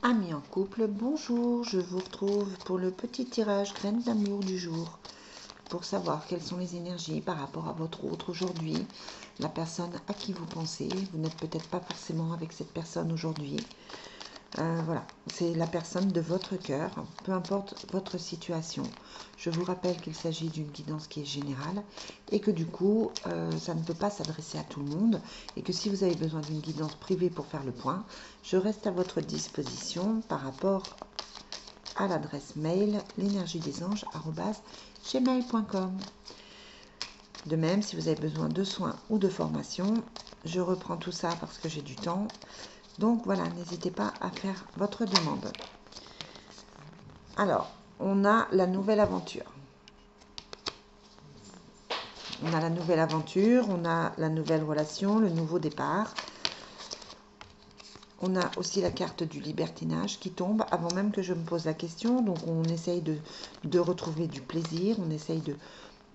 Amis en couple, bonjour, je vous retrouve pour le petit tirage graines d'amour du jour pour savoir quelles sont les énergies par rapport à votre autre aujourd'hui, la personne à qui vous pensez. Vous n'êtes peut-être pas forcément avec cette personne aujourd'hui. Voilà, c'est la personne de votre cœur, peu importe votre situation. Je vous rappelle qu'il s'agit d'une guidance qui est générale et que du coup, ça ne peut pas s'adresser à tout le monde et que si vous avez besoin d'une guidance privée pour faire le point, je reste à votre disposition par rapport à l'adresse mail l'énergiedesanges@gmail.com. De même, si vous avez besoin de soins ou de formation, je reprends tout ça parce que j'ai du temps. Donc voilà, n'hésitez pas à faire votre demande. Alors, on a la nouvelle aventure. On a la nouvelle aventure, on a la nouvelle relation, le nouveau départ. On a aussi la carte du libertinage qui tombe avant même que je me pose la question. Donc on essaye de retrouver du plaisir, on essaye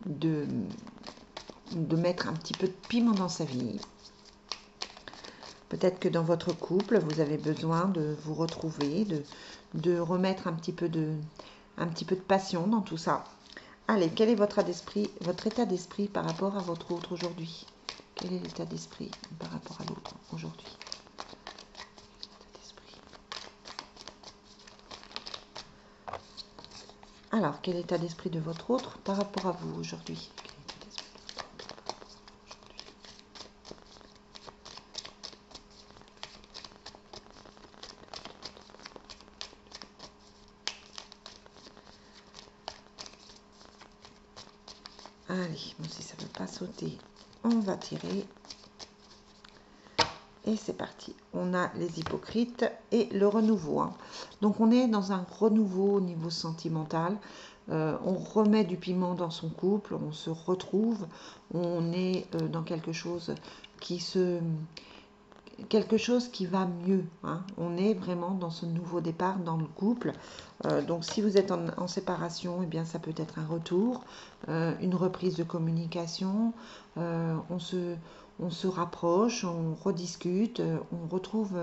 de mettre un petit peu de piment dans sa vie. Peut-être que dans votre couple, vous avez besoin de vous retrouver, de remettre un petit peu de passion dans tout ça. Allez, quel est votre état d'esprit par rapport à votre autre aujourd'hui? Quel est l'état d'esprit par rapport à l'autre aujourd'hui? Alors, quel est l'état d'esprit de votre autre par rapport à vous aujourd'hui? Allez, bon, si ça ne veut pas sauter, on va tirer. Et c'est parti. On a les hypocrites et le renouveau. Hein. Donc on est dans un renouveau au niveau sentimental. On remet du piment dans son couple, on se retrouve, on est dans quelque chose qui va mieux. Hein. On est vraiment dans ce nouveau départ dans le couple. Donc si vous êtes en séparation, eh bien ça peut être un retour, une reprise de communication. On se rapproche, on rediscute, on retrouve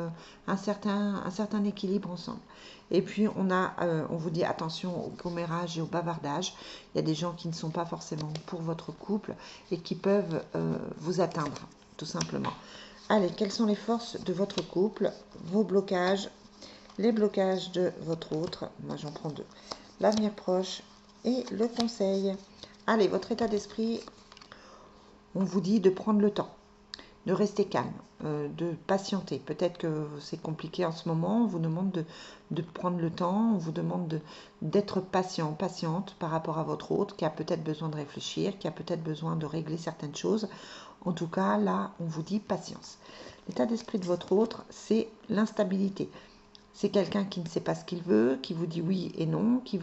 un certain équilibre ensemble. Et puis on vous dit attention au commérage et au bavardage. Il y a des gens qui ne sont pas forcément pour votre couple et qui peuvent vous atteindre, tout simplement. Allez, quelles sont les forces de votre couple, vos blocages, les blocages de votre autre? Moi, j'en prends deux. L'avenir proche et le conseil. Allez, votre état d'esprit, on vous dit de prendre le temps, de rester calme, de patienter. Peut-être que c'est compliqué en ce moment, on vous demande de prendre le temps, on vous demande d'être patient, patiente par rapport à votre autre qui a peut-être besoin de réfléchir, qui a peut-être besoin de régler certaines choses. En tout cas, là, on vous dit patience. L'état d'esprit de votre autre, c'est l'instabilité. C'est quelqu'un qui ne sait pas ce qu'il veut, qui vous dit oui et non, qui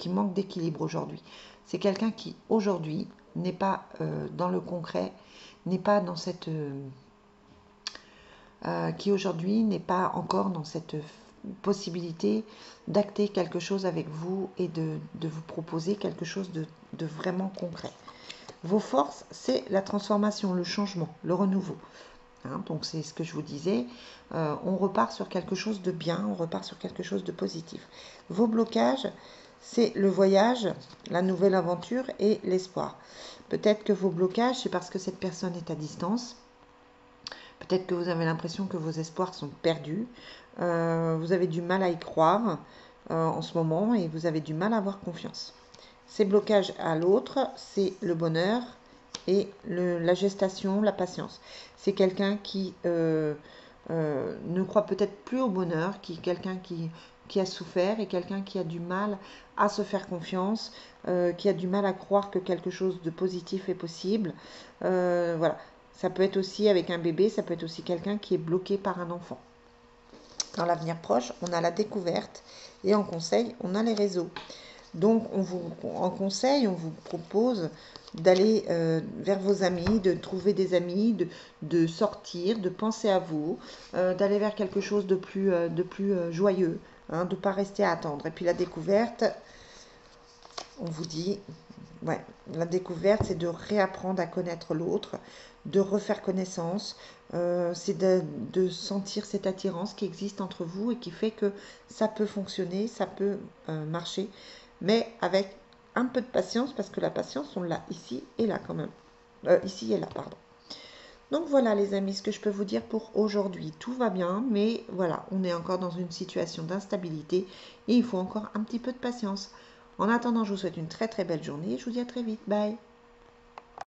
manque d'équilibre aujourd'hui. C'est quelqu'un qui, aujourd'hui, n'est pas dans le concret, n'est pas dans cette... qui, aujourd'hui, n'est pas encore dans cette possibilité d'acter quelque chose avec vous et de vous proposer quelque chose de vraiment concret. Vos forces, c'est la transformation, le changement, le renouveau. Hein, donc c'est ce que je vous disais, on repart sur quelque chose de bien, on repart sur quelque chose de positif. Vos blocages, c'est le voyage, la nouvelle aventure et l'espoir. Peut-être que vos blocages, c'est parce que cette personne est à distance. Peut-être que vous avez l'impression que vos espoirs sont perdus. Vous avez du mal à y croire en ce moment et vous avez du mal à avoir confiance. Ces blocages à l'autre, c'est le bonheur et la gestation, la patience. C'est quelqu'un qui ne croit peut-être plus au bonheur, quelqu'un qui a souffert et quelqu'un qui a du mal à se faire confiance, qui a du mal à croire que quelque chose de positif est possible. Voilà. Ça peut être aussi avec un bébé, ça peut être aussi quelqu'un qui est bloqué par un enfant. Dans l'avenir proche, on a la découverte et en conseil, on a les réseaux. Donc, en conseil, on vous propose d'aller vers vos amis, de trouver des amis, de sortir, de penser à vous, d'aller vers quelque chose de plus joyeux, hein, de ne pas rester à attendre. Et puis la découverte, on vous dit, ouais, la découverte, c'est de réapprendre à connaître l'autre, de refaire connaissance, C'est de sentir cette attirance qui existe entre vous et qui fait que ça peut fonctionner, ça peut marcher, mais avec un peu de patience, parce que la patience, on l'a ici et là quand même. Ici et là, pardon. Donc voilà les amis, ce que je peux vous dire pour aujourd'hui. Tout va bien, mais voilà, on est encore dans une situation d'instabilité et il faut encore un petit peu de patience. En attendant, je vous souhaite une très très belle journée et je vous dis à très vite. Bye.